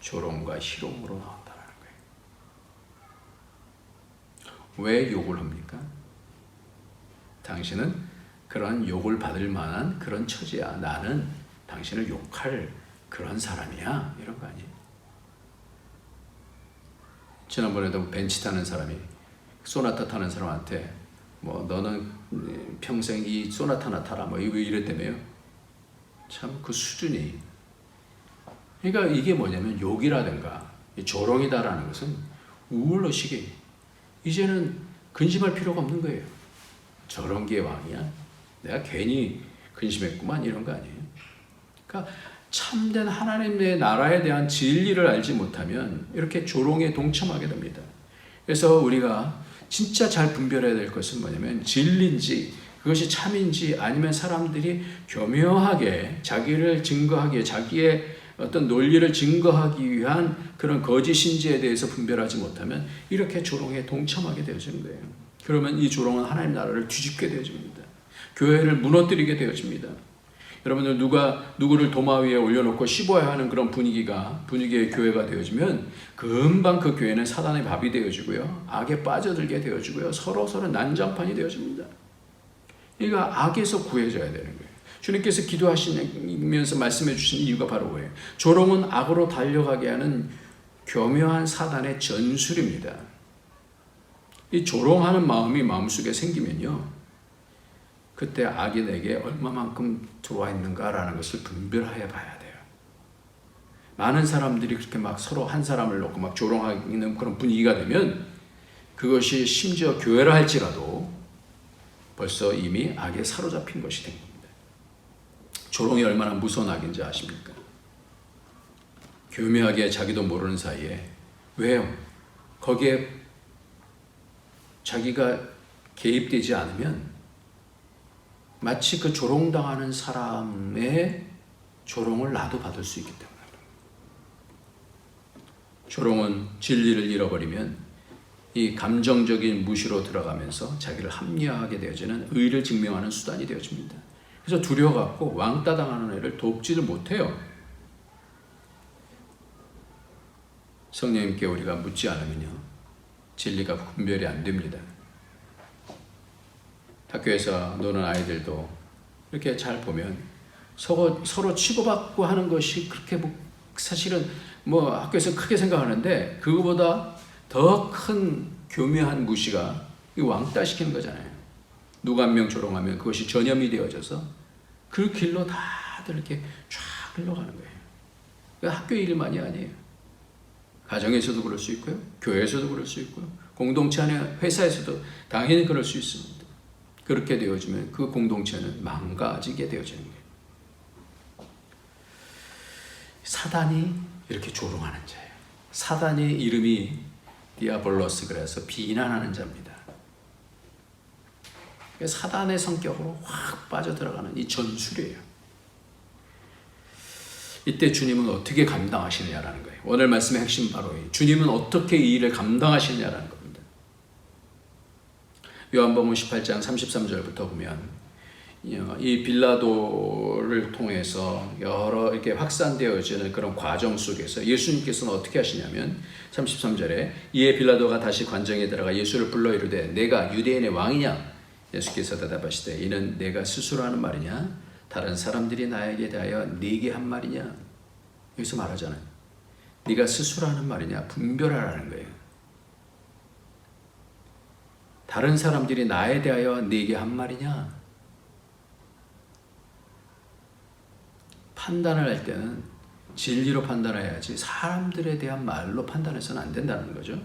조롱과 희롱으로 나온다는 거예요. 왜 욕을 합니까? 당신은 그런 욕을 받을 만한 그런 처지야. 나는 당신을 욕할 그런 사람이야. 이런 거 아니에요? 지난번에도 벤치 타는 사람이 소나타 타는 사람한테 뭐 너는 평생 이 소나타나 타라 뭐 이랬다며요. 참 그 수준이. 그러니까 이게 뭐냐면 욕이라든가 조롱이다라는 것은 우물러시게 이제는 근심할 필요가 없는 거예요. 저런 게 왕이야? 내가 괜히 근심했구만 이런 거 아니에요. 그러니까 참된 하나님의 나라에 대한 진리를 알지 못하면 이렇게 조롱에 동참하게 됩니다. 그래서 우리가 진짜 잘 분별해야 될 것은 뭐냐면 진리인지 그것이 참인지 아니면 사람들이 교묘하게 자기를 증거하기에 자기의 어떤 논리를 증거하기 위한 그런 거짓 신지에 대해서 분별하지 못하면 이렇게 조롱에 동참하게 되어지는 거예요. 그러면 이 조롱은 하나님 나라를 뒤집게 되어집니다. 교회를 무너뜨리게 되어집니다. 여러분들 누구를 도마 위에 올려놓고 씹어야 하는 그런 분위기의 교회가 되어지면 금방 그 교회는 사단의 밥이 되어지고요. 악에 빠져들게 되어지고요. 서로 난장판이 되어집니다. 그러니까 악에서 구해져야 되는 거예요. 주님께서 기도하시면서 말씀해 주신 이유가 바로 뭐예요? 조롱은 악으로 달려가게 하는 교묘한 사단의 전술입니다. 이 조롱하는 마음이 마음속에 생기면요. 그때 악이 내게 얼마만큼 들어와 있는가라는 것을 분별해 봐야 돼요. 많은 사람들이 그렇게 막 서로 한 사람을 놓고 막 조롱하는 그런 분위기가 되면 그것이 심지어 교회라 할지라도 벌써 이미 악에 사로잡힌 것이 된 겁니다. 조롱이 얼마나 무서운 악인지 아십니까? 교묘하게 자기도 모르는 사이에 왜요? 거기에 자기가 개입되지 않으면 마치 그 조롱당하는 사람의 조롱을 나도 받을 수 있기 때문에 조롱은 진리를 잃어버리면 이 감정적인 무시로 들어가면서 자기를 합리화하게 되어지는 의를 증명하는 수단이 되어집니다. 그래서 두려워갖고 왕따 당하는 애를 돕지를 못해요. 성령님께 우리가 묻지 않으면요, 진리가 분별이 안 됩니다. 학교에서 노는 아이들도 이렇게 잘 보면 서로 치고받고 하는 것이 그렇게 사실은 학교에서 크게 생각하는데, 그거보다 더 큰 교묘한 무시가 왕따시키는 거잖아요. 누가 한 명 조롱하면 그것이 전염이 되어져서 그 길로 다들 이렇게 쫙 흘러가는 거예요. 그러니까 학교 일만이 아니에요. 가정에서도 그럴 수 있고요, 교회에서도 그럴 수 있고요, 공동체 안에 회사에서도 당연히 그럴 수 있습니다. 그렇게 되어지면 그 공동체는 망가지게 되어지는 거예요. 사단이 이렇게 조롱하는 자예요. 사단의 이름이 디아볼로스, 그래서 비난하는 자입니다. 사단의 성격으로 확 빠져들어가는 이 전술이에요. 이때 주님은 어떻게 감당하시느냐라는 거예요. 오늘 말씀의 핵심 바로 주님은 어떻게 이 일을 감당하시느냐라는 겁니다. 요한복음 18장 33절부터 보면 이 빌라도를 통해서 여러 이렇게 확산되어지는 그런 과정 속에서 예수님께서는 어떻게 하시냐면 33절에 이에 빌라도가 다시 관정에 들어가 예수를 불러 이르되 내가 유대인의 왕이냐? 예수께서 대답하시되 이는 내가 스스로 하는 말이냐? 다른 사람들이 나에게 대하여 네게 한 말이냐? 여기서 말하잖아요. 네가 스스로 하는 말이냐? 분별하라는 거예요. 다른 사람들이 나에 대하여 네게 한 말이냐? 판단을 할 때는 진리로 판단해야지 사람들에 대한 말로 판단해서는 안 된다는 거죠.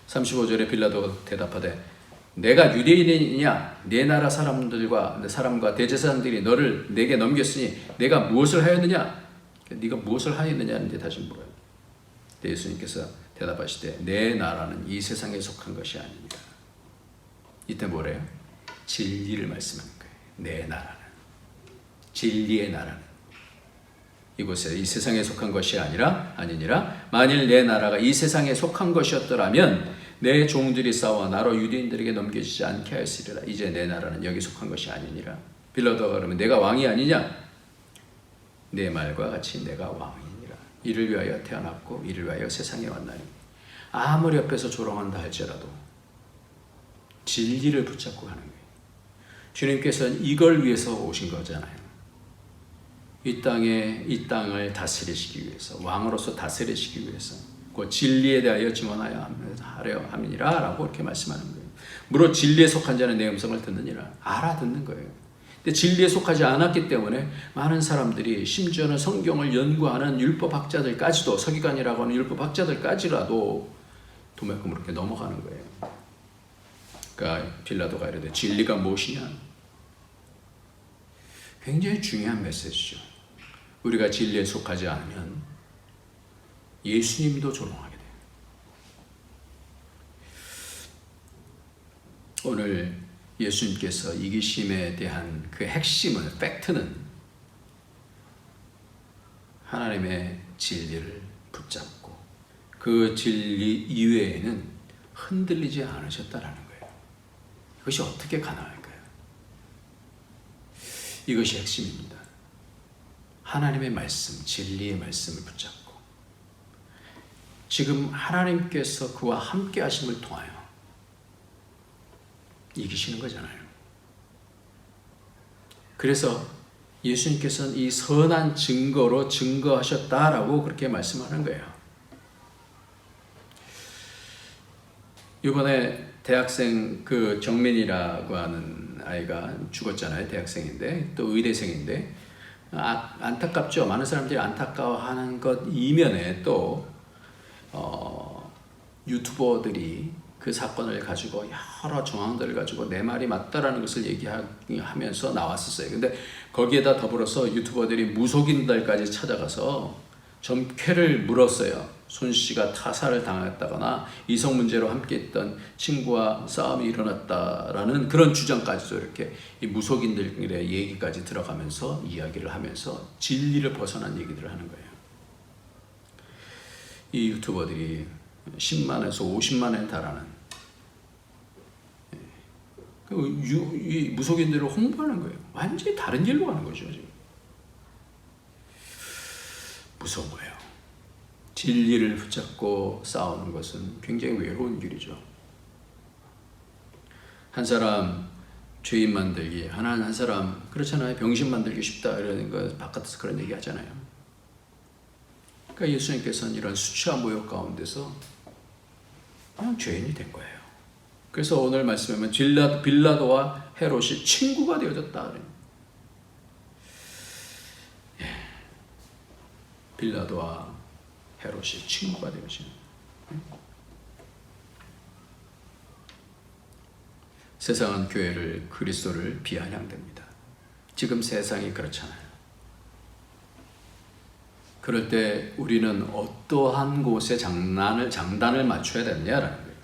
35절에 빌라도가 대답하되 내가 유대인이냐? 내 나라 사람과 대제사장들이 너를 내게 넘겼으니 내가 무엇을 하였느냐? 네가 무엇을 하였느냐는데 다시 물어요. 예수님께서 대답하시되 내 나라는 이 세상에 속한 것이 아닙니다. 이때 뭐래요? 진리를 말씀하는 거예요. 내 나라는, 진리의 나라는 이곳에 이 세상에 속한 것이 아니니라. 만일 내 나라가 이 세상에 속한 것이었더라면 내 종들이 싸워 나로 유대인들에게 넘겨지지 않게 하였으리라. 이제 내 나라는 여기 속한 것이 아니니라. 빌라도가 그러면 내가 왕이 아니냐? 내 말과 같이 내가 왕이니라. 이를 위하여 태어났고 이를 위하여 세상에 왔나니. 아무리 옆에서 조롱한다 할지라도 진리를 붙잡고 가는 거예요. 주님께서는 이걸 위해서 오신 거잖아요. 이 땅을 다스리시기 위해서, 왕으로서 다스리시기 위해서 그 진리에 대하여 증언하여 하려 함이니라 라고 이렇게 말씀하는 거예요. 무릇 진리에 속한 자는 내 음성을 듣느니라. 알아듣는 거예요. 근데 진리에 속하지 않았기 때문에 많은 사람들이, 심지어는 성경을 연구하는 율법학자들까지도, 서기관이라고 하는 율법학자들까지라도 도매금으로 이렇게 넘어가는 거예요. 그러니까 빌라도가 이르되 진리가 무엇이냐? 굉장히 중요한 메시지죠. 우리가 진리에 속하지 않으면 예수님도 조롱하게 돼요. 오늘 예수님께서 이기심에 대한 그 핵심은, 팩트는 하나님의 진리를 붙잡고 그 진리 이외에는 흔들리지 않으셨다라는 거예요. 이것이 어떻게 가능할까요? 이것이 핵심입니다. 하나님의 말씀, 진리의 말씀을 붙잡고 지금 하나님께서 그와 함께 하심을 통하여 이기시는 거잖아요. 그래서 예수님께서는 이 선한 증거로 증거하셨다라고 그렇게 말씀하는 거예요. 이번에 대학생 그 정민이라고 하는 아이가 죽었잖아요. 대학생인데 또 의대생인데 안타깝죠. 많은 사람들이 안타까워하는 것 이면에 또 유튜버들이 그 사건을 가지고 여러 정황들을 가지고 내 말이 맞다라는 것을 얘기하면서 나왔었어요. 근데 거기에다 더불어서 유튜버들이 무속인들까지 찾아가서 점괘를 물었어요. 손 씨가 타살을 당했다거나 이성 문제로 함께했던 친구와 싸움이 일어났다라는 그런 주장까지도 이렇게 이 무속인들의 얘기까지 들어가면서 이야기를 하면서 진리를 벗어난 얘기들을 하는 거예요. 이 유튜버들이 10만에서 50만에 달하는 이 무속인들을 홍보하는 거예요. 완전히 다른 일로 가는 거죠. 지금. 무서운 거예요. 진리를 붙잡고 싸우는 것은 굉장히 외로운 길이죠. 한 사람 죄인 만들기, 한 사람 그렇잖아요. 병신 만들기 쉽다 이러는 거 바깥에서 그런 얘기 하잖아요. 그러니까 예수님께서는 이런 수치와 모욕 가운데서 그냥 죄인이 된 거예요. 그래서 오늘 말씀에 보면 빌라도와 헤롯이 친구가 되어졌다 그래요. 빌라도와 헤롯이 친구가 되어지는. 세상은 교회를 그리스도를 비아냥댑니다. 지금 세상이 그렇잖아요. 그럴 때 우리는 어떠한 곳에 장단을 맞춰야 되느냐라는 거예요.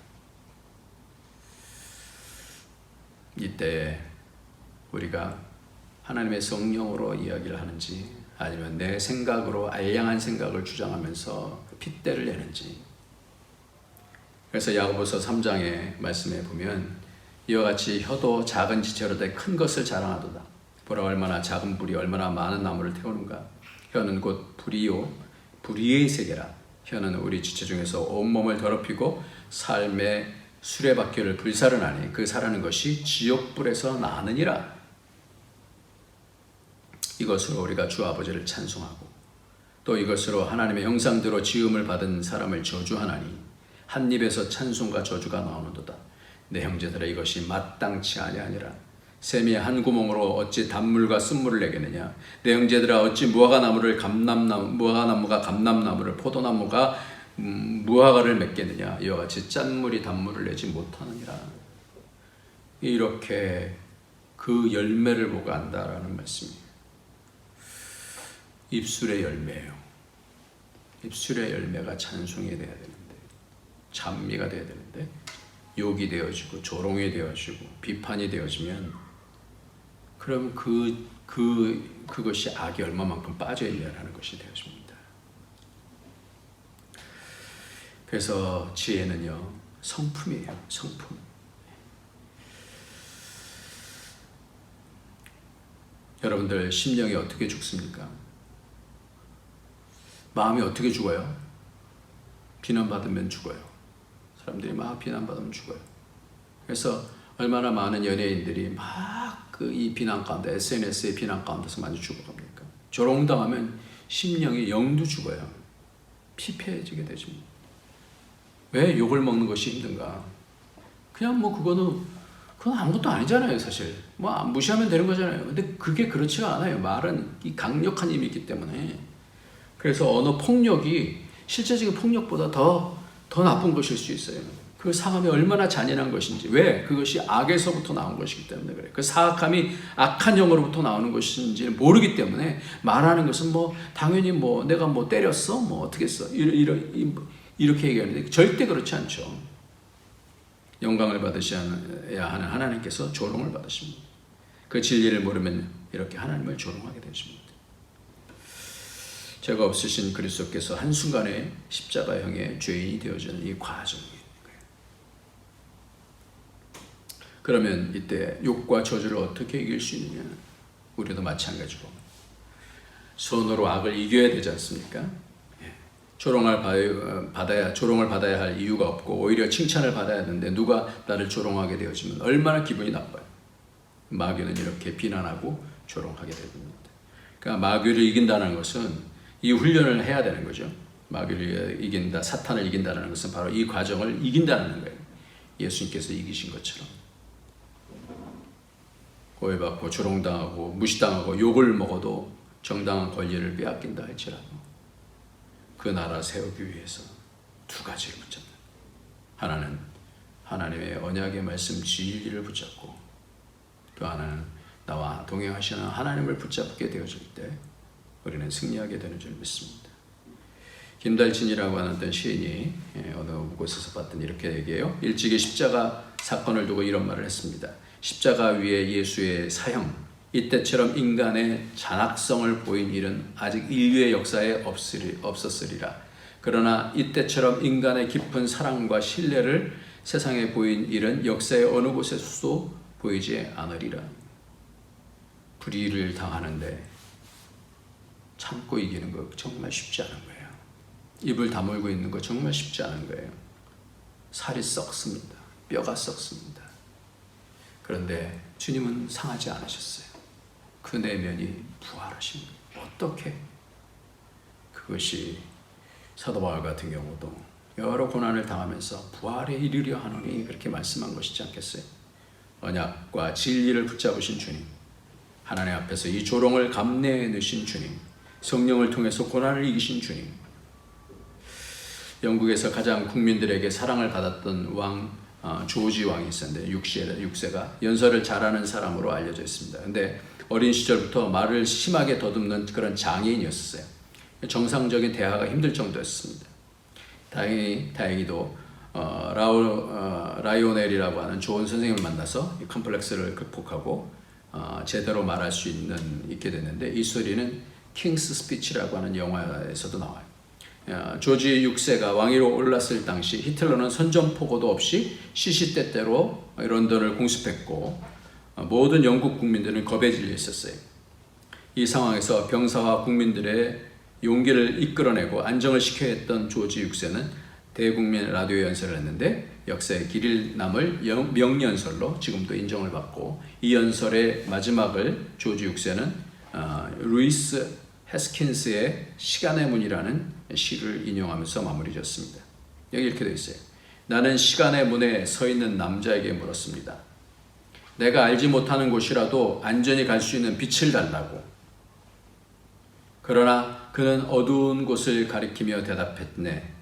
이때 우리가 하나님의 성령으로 이야기를 하는지 아니면 내 생각으로 알량한 생각을 주장하면서 핏대를 내는지. 그래서 야고보서 3장의 말씀에 보면 이와 같이 혀도 작은 지체로 돼 큰 것을 자랑하도다. 보라 얼마나 작은 불이 얼마나 많은 나무를 태우는가. 혀는 곧 불이요 불의의 세계라. 혀는 우리 지체 중에서 온몸을 더럽히고 삶의 수레바퀴를 불사르나니 그 사르는 것이 지옥불에서 나느니라. 이것으로 우리가 주 아버지를 찬송하고 또 이것으로 하나님의 형상대로 지음을 받은 사람을 저주하나니 한 입에서 찬송과 저주가 나오는도다. 내 형제들아 이것이 마땅치 아니하니라. 샘이 한 구멍으로 어찌 단물과 쓴물을 내겠느냐. 내 형제들아 어찌 무화과나무가 감람나무를 포도나무가 무화과를 맺겠느냐. 이와 같이 짠물이 단물을 내지 못하느니라. 이렇게 그 열매를 보고 안다라는 말씀이에요. 입술의 열매예요. 입술의 열매가 찬송이 돼야 되는데, 찬미가 돼야 되는데 욕이 되어지고 조롱이 되어지고 비판이 되어지면 그럼 그것이 악이 얼마만큼 빠져있냐라는 것이 되어집니다. 그래서 지혜는요 성품이에요. 성품. 여러분들 심령이 어떻게 죽습니까? 마음이 어떻게 죽어요? 비난받으면 죽어요. 사람들이 막 비난받으면 죽어요. 그래서 얼마나 많은 연예인들이 막 이 비난 가운데, SNS의 비난 가운데서 많이 죽어갑니까? 조롱당하면 심령이 영도 죽어요. 피폐해지게 되죠. 왜 욕을 먹는 것이 힘든가? 그냥 그건 아무것도 아니잖아요, 사실. 무시하면 되는 거잖아요. 근데 그게 그렇지가 않아요. 말은 이 강력한 힘이 있기 때문에. 그래서 언어 폭력이 실제적인 폭력보다 더 나쁜 것일 수 있어요. 그 상함이 얼마나 잔인한 것인지. 왜? 그것이 악에서부터 나온 것이기 때문에 그래요. 그 사악함이 악한 영으로부터 나오는 것인지를 모르기 때문에 말하는 것은 당연히 내가 때렸어? 어떻게 했어? 이렇게 얘기하는데 절대 그렇지 않죠. 영광을 받으셔야 하는 하나님께서 조롱을 받으십니다. 그 진리를 모르면 이렇게 하나님을 조롱하게 되십니다. 죄가 없으신 그리스도께서 한순간에 십자가형의 죄인이 되어지는 이 과정이에요. 그러면 이때 욕과 저주를 어떻게 이길 수 있느냐? 우리도 마찬가지로 손으로 악을 이겨야 되지 않습니까? 조롱을 받아야 할 이유가 없고 오히려 칭찬을 받아야 하는데 누가 나를 조롱하게 되어지면 얼마나 기분이 나빠요. 마귀는 이렇게 비난하고 조롱하게 됩니다. 그러니까 마귀를 이긴다는 것은 이 훈련을 해야 되는 거죠. 마귀를 이긴다, 사탄을 이긴다는 것은 바로 이 과정을 이긴다는 거예요. 예수님께서 이기신 것처럼. 오해받고 조롱당하고 무시당하고 욕을 먹어도 정당한 권리를 빼앗긴다 할지라도 그 나라 세우기 위해서 두 가지를 붙잡는. 하나는 하나님의 언약의 말씀 진리를 붙잡고 또 하나는 나와 동행하시는 하나님을 붙잡게 되어질 때 우리는 승리하게 되는 줄 믿습니다. 김달진이라고 하는 어떤 시인이 어느 곳에서 봤더니 이렇게 얘기해요. 일찍이 십자가 사건을 두고 이런 말을 했습니다. 십자가 위에 예수의 사형, 이때처럼 인간의 잔악성을 보인 일은 아직 인류의 역사에 없었으리라. 그러나 이때처럼 인간의 깊은 사랑과 신뢰를 세상에 보인 일은 역사의 어느 곳에서도 보이지 않으리라. 불의를 당하는데 참고 이기는 거 정말 쉽지 않은 거예요. 입을 다물고 있는 거 정말 쉽지 않은 거예요. 살이 썩습니다. 뼈가 썩습니다. 그런데 주님은 상하지 않으셨어요. 그 내면이 부활하십니다. 어떻게? 그것이 사도 바울 같은 경우도 여러 고난을 당하면서 부활에 이르려 하노니 그렇게 말씀한 것이지 않겠어요? 언약과 진리를 붙잡으신 주님, 하나님 앞에서 이 조롱을 감내해 넣으신 주님, 성령을 통해서 고난을 이기신 주님, 영국에서 가장 국민들에게 사랑을 받았던 왕 조지 왕이 있었는데 6세가 연설을 잘하는 사람으로 알려져 있습니다. 근데 어린 시절부터 말을 심하게 더듬는 그런 장애인이었어요. 정상적인 대화가 힘들 정도였습니다. 다행히도 라이오넬이라고 하는 좋은 선생님을 만나서 이 컴플렉스를 극복하고 제대로 말할 수 있게 됐는데, 이 스토리는 킹스 스피치라고 하는 영화에서도 나와요. 조지 6세가 왕위로 올랐을 당시 히틀러는 선전포고도 없이 시시때때로 런던을 공습했고 모든 영국 국민들은 겁에 질려 있었어요. 이 상황에서 병사와 국민들의 용기를 이끌어내고 안정을 시켜야 했던 조지 6세는 대국민 라디오 연설을 했는데 역사에 길을 남을 명연설로 지금도 인정을 받고, 이 연설의 마지막을 조지 6세는 루이스 해스킨스의 시간의 문이라는 시를 인용하면서 마무리 지었습니다. 여기 이렇게 되어 있어요. 나는 시간의 문에 서 있는 남자에게 물었습니다. 내가 알지 못하는 곳이라도 안전히 갈 수 있는 빛을 달라고. 그러나 그는 어두운 곳을 가리키며 대답했네.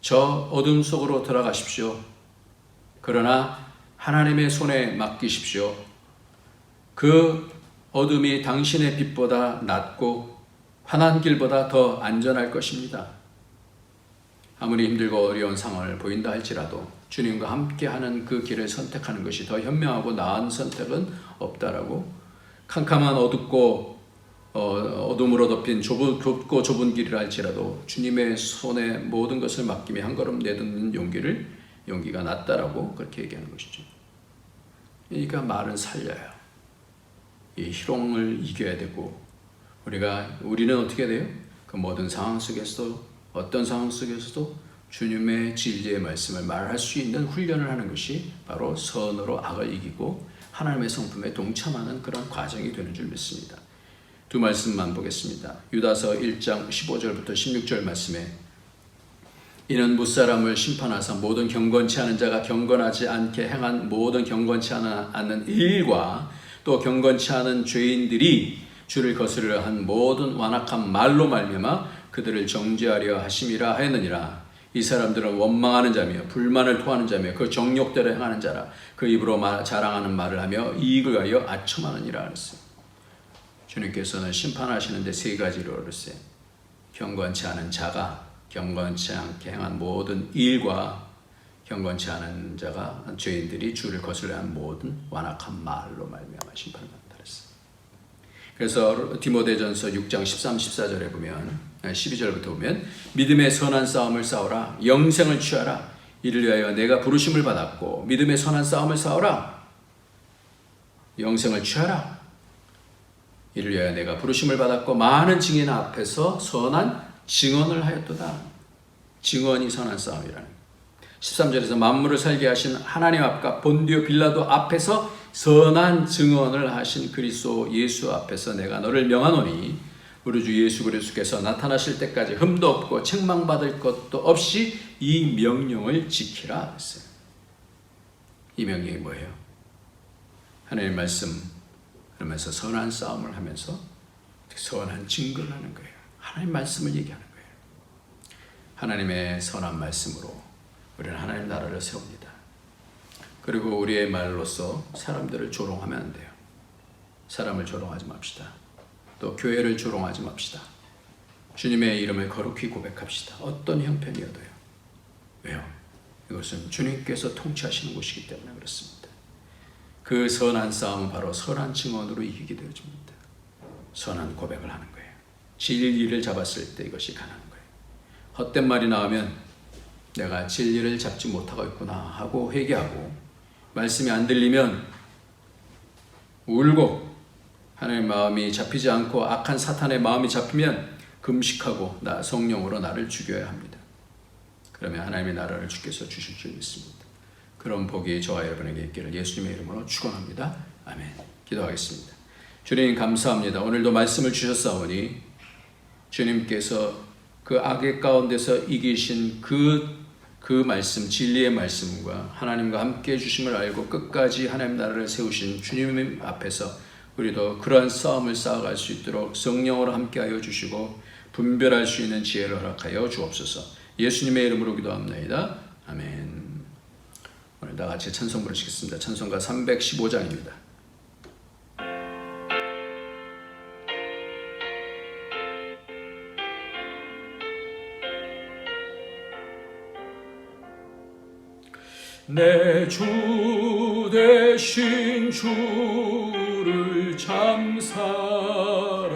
저 어둠 속으로 들어가십시오. 그러나 하나님의 손에 맡기십시오. 그 어둠이 당신의 빛보다 낫고 환한 길보다 더 안전할 것입니다. 아무리 힘들고 어려운 상황을 보인다 할지라도 주님과 함께하는 그 길을 선택하는 것이 더 현명하고 나은 선택은 없다라고, 캄캄한 어둠으로 덮인 좁고 좁은 길이라 할지라도 주님의 손에 모든 것을 맡기며 한 걸음 내딛는 용기가 낫다라고 그렇게 얘기하는 것이죠. 그러니까 말은 살려요. 이 희롱을 이겨야 되고, 우리는 어떻게 돼요? 그 모든 상황 속에서도, 어떤 상황 속에서도 주님의 진리의 말씀을 말할 수 있는 훈련을 하는 것이 바로 선으로 악을 이기고 하나님의 성품에 동참하는 그런 과정이 되는 줄 믿습니다. 두 말씀만 보겠습니다. 유다서 1장 15절부터 16절 말씀에 이는 무사람을 심판하사 모든 경건치 않은 자가 경건하지 않게 행한 모든 경건치 않은 일과 또 경건치 않은 죄인들이 주를 거스르려 한 모든 완악한 말로 말미암아 그들을 정죄하려 하심이라 하였느니라. 이 사람들은 원망하는 자며 불만을 토하는 자며 그 정욕대로 행하는 자라. 그 입으로 자랑하는 말을 하며 이익을 위하여 아첨하느니라 하였어요. 주님께서는 심판하시는데 세 가지로 그랬어요. 경건치 않은 자가 경건치 않게 행한 모든 일과 경건치 않은 자가 죄인들이 주를 거스르려 한 모든 완악한 말로 말미암아 심판을 받는다 그랬어요. 그래서 디모데전서 6장 13, 14절에 보면 12절부터 보면 믿음의 선한 싸움을 싸우라. 영생을 취하라. 이를 위하여 내가 부르심을 받았고 믿음의 선한 싸움을 싸우라. 영생을 취하라. 이를 위하여 내가 부르심을 받았고 많은 증인 앞에서 선한 증언을 하였도다. 증언이 선한 싸움이라는 13절에서 만물을 살게 하신 하나님 앞과 본디오 빌라도 앞에서 선한 증언을 하신 그리스도 예수 앞에서 내가 너를 명하노니 우리 주 예수 그리스도께서 나타나실 때까지 흠도 없고 책망받을 것도 없이 이 명령을 지키라 했어요. 이 명령이 뭐예요? 하나님의 말씀 그러면서 선한 싸움을 하면서 선한 증거를 하는 거예요. 하나님 말씀을 얘기하는 거예요. 하나님의 선한 말씀으로 우리는 하나님 나라를 세웁니다. 그리고 우리의 말로서 사람들을 조롱하면 안 돼요. 사람을 조롱하지 맙시다. 또 교회를 조롱하지 맙시다. 주님의 이름을 거룩히 고백합시다. 어떤 형편이어도요. 왜요? 이것은 주님께서 통치하시는 곳이기 때문에 그렇습니다. 그 선한 싸움은 바로 선한 증언으로 이기게 되어집니다. 선한 고백을 하는 거예요. 진리를 잡았을 때 이것이 가능한 거예요. 헛된 말이 나오면 내가 진리를 잡지 못하고 있구나 하고 회개하고, 말씀이 안 들리면 울고, 하나님의 마음이 잡히지 않고 악한 사탄의 마음이 잡히면 금식하고 성령으로 나를 죽여야 합니다. 그러면 하나님의 나라를 주께서 주실 줄 믿습니다. 그런 복이 저와 여러분에게 있기를 예수님의 이름으로 축원합니다. 아멘. 기도하겠습니다. 주님 감사합니다. 오늘도 말씀을 주셨사오니 주님께서 그 악의 가운데서 이기신 그 말씀, 진리의 말씀과 하나님과 함께 해주심을 알고 끝까지 하나님 나라를 세우신 주님 앞에서 우리도 그러한 싸움을 쌓아갈 수 있도록 성령으로 함께하여 주시고 분별할 수 있는 지혜를 허락하여 주옵소서. 예수님의 이름으로 기도합니다. 아멘. 오늘 다 같이 찬송 부르시겠습니다. 찬송가 315장입니다. 내 주 대신 주를 참 사랑하고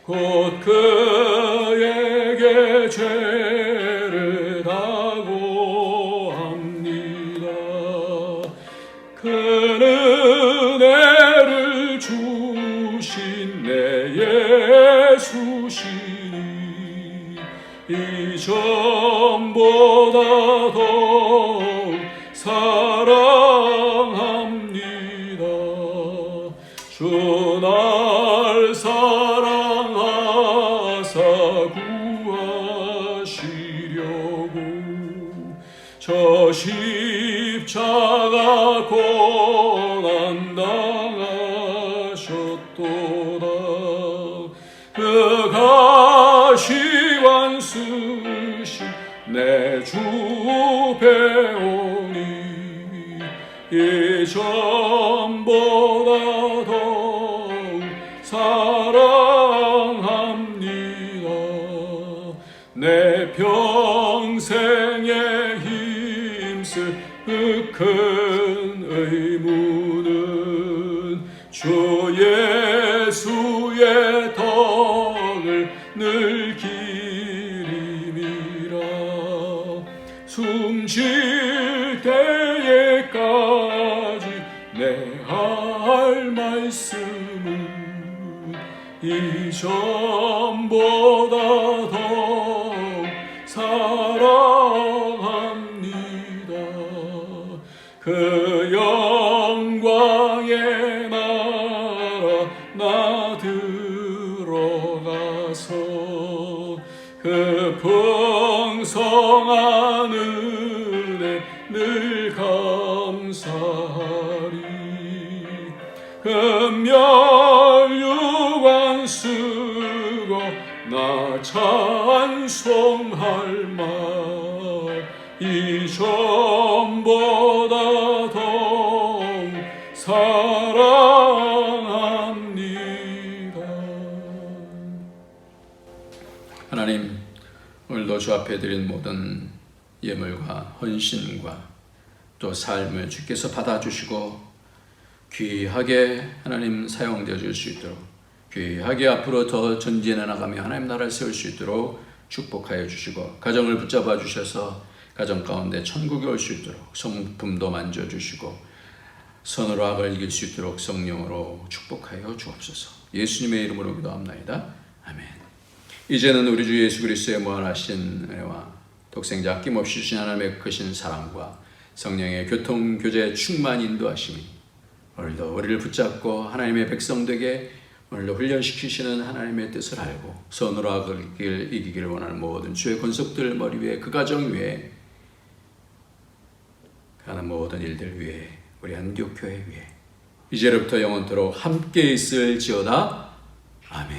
곧 그에게 죄를 다고합니다. 그는 은혜를 주신 내 예수시니 이전보다 더욱 사랑합니다. 주 날 사랑하사 구하시려고 저 십자가 고난 당하셨도다. 그 가시관 쓰신 내 주 배우니 이전보다 더욱 사랑합니다. 내 평생에 힘쓸 그 큰 의무는 주 예수의 덕을 늘 기림이라. 숨쉴 때에까지 내 할 말씀은 이전보다 더욱 사랑합니다. 그 영광의 나라 나 들어가서 그 풍성한 은혜 늘 감사하리. 금멸유관 쓰고 나 찬송할 말 이전보다 더욱 사랑합니다. 하나님, 오늘도 주 앞에 드린 모든 예물과 헌신과 또 삶을 주께서 받아주시고 귀하게 하나님 사용되어 줄 수 있도록, 귀하게 앞으로 더 전진해 나가며 하나님 나라를 세울 수 있도록 축복하여 주시고, 가정을 붙잡아 주셔서 가정 가운데 천국에 올 수 있도록 성품도 만져주시고, 선으로 악을 이길 수 있도록 성령으로 축복하여 주옵소서. 예수님의 이름으로 기도합나이다. 아멘. 이제는 우리 주 예수 그리스도의 무한하신 은혜와 독생자 아낌없이 주신 하나님의 크신 사랑과 성령의 교통, 교제, 충만 인도하심이 오늘도 우리를 붙잡고 하나님의 백성 되게 오늘도 훈련시키시는 하나님의 뜻을 알고 선으로 악을 이기기를 원하는 모든 주의 권속들 머리 위에, 그 가정 위에, 하는 모든 일들 위에, 우리 안디옥 교회 위에 이제로부터 영원토록 함께 있을지어다. 아멘.